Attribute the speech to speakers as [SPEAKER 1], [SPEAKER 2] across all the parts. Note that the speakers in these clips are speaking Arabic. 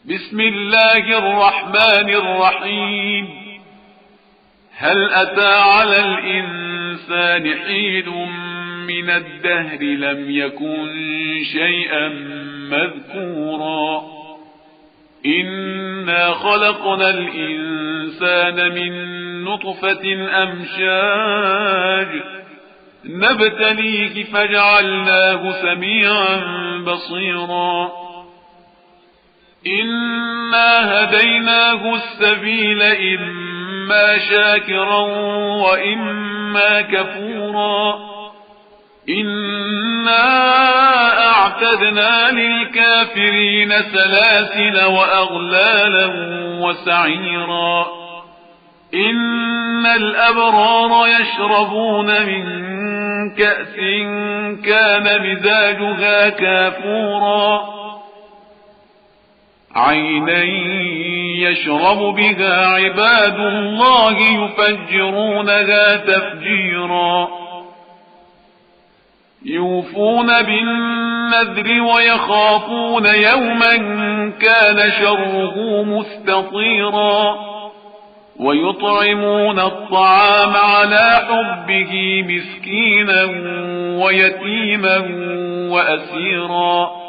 [SPEAKER 1] بسم الله الرحمن الرحيم. هل أتى على الإنسان حين من الدهر لم يكن شيئا مذكورا إنا خلقنا الإنسان من نطفة أمشاج نبتليه فجعلناه سميعا بصيرا إنا هديناه السبيل إما شاكرا وإما كفورا إنا أعتدنا للكافرين سلاسل وأغلالا وسعيرا إن الأبرار يشربون من كأس كان مزاجها كافورا عينا يشرب بها عباد الله يفجرونها تفجيرا يوفون بالنذر ويخافون يوما كان شره مستطيرا ويطعمون الطعام على حبه مسكينا ويتيما وأسيرا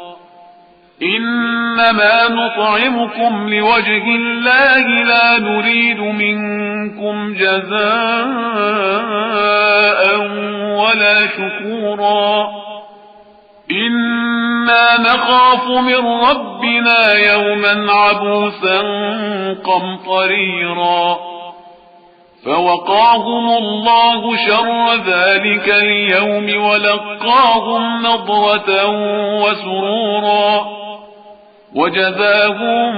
[SPEAKER 1] إنما نطعمكم لوجه الله لا نريد منكم جزاء ولا شكورا إنا نخاف من ربنا يوما عبوسا قمطريرا فوقاهم الله شر ذلك اليوم ولقاهم نضرة وسرورا وجزاهم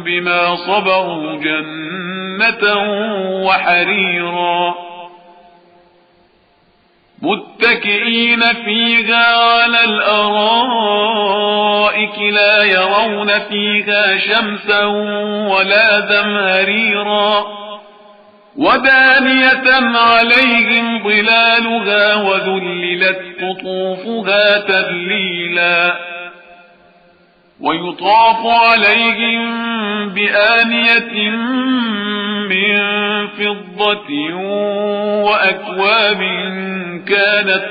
[SPEAKER 1] بما صبروا جنة وحريرا متكئين فيها على الأرائك لا يرون فيها شمسا ولا زمهريرا ودانية عليهم ظلالها وذللت قطوفها تذليلا ويطاف عليهم بآنية من فضة وأكواب كانت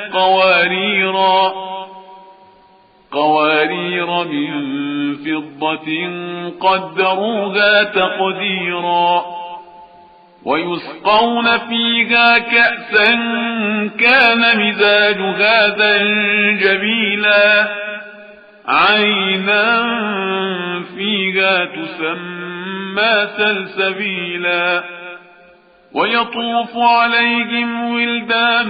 [SPEAKER 1] قوارير من فضة قدروها تقديرا ويسقون فيها كأسا كان مزاجها زنجبيلا عينا فيها تسمى سلسبيلا ويطوف عليهم ولدان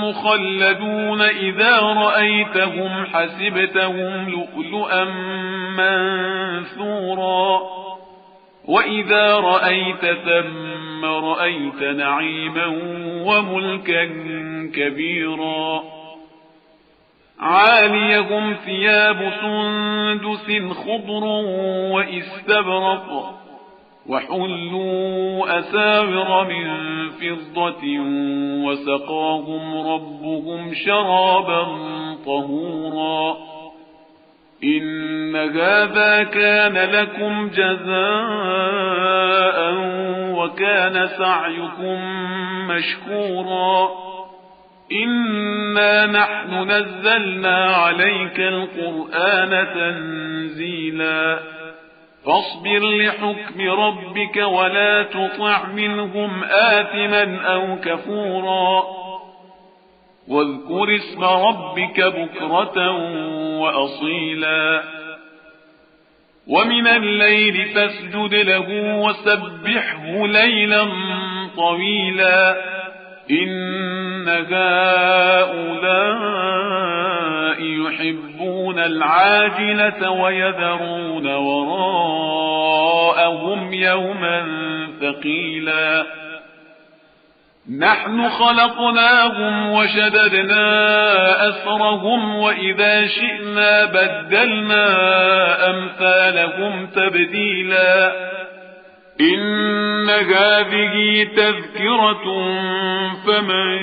[SPEAKER 1] مخلدون إذا رأيتهم حسبتهم لؤلؤا منثورا وإذا رأيت ثم رأيت نعيما وملكا كبيرا عاليهم ثياب سندس خضر وإستبرق وحلوا أساور من فضة وسقاهم ربهم شرابا طهورا إن هذا كان لكم جزاء وكان سعيكم مشكورا إنا نحن نزلنا عليك القرآن تنزيلا فاصبر لحكم ربك ولا تطع منهم آثما أو كفورا واذكر اسم ربك بكرة وأصيلا ومن الليل فاسجد له وسبحه ليلا طويلا إن هؤلاء يحبون العاجلة ويذرون وراءهم يوما ثقيلا نحن خلقناهم وشددنا أسرهم وإذا شئنا بدلنا أمثالهم تبديلا إن هذه تذكرة فمن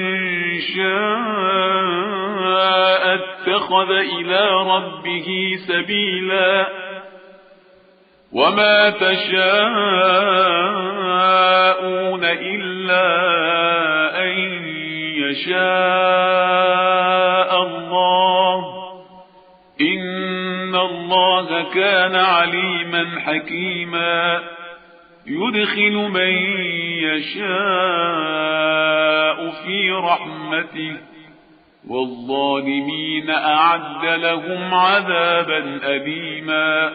[SPEAKER 1] شاء اتخذ إلى ربه سبيلا وما تشاءون إلا أن يشاء الله إن الله كان عليما حكيما يدخل من يشاء في رحمته والظالمين أعد لهم عذابا أليما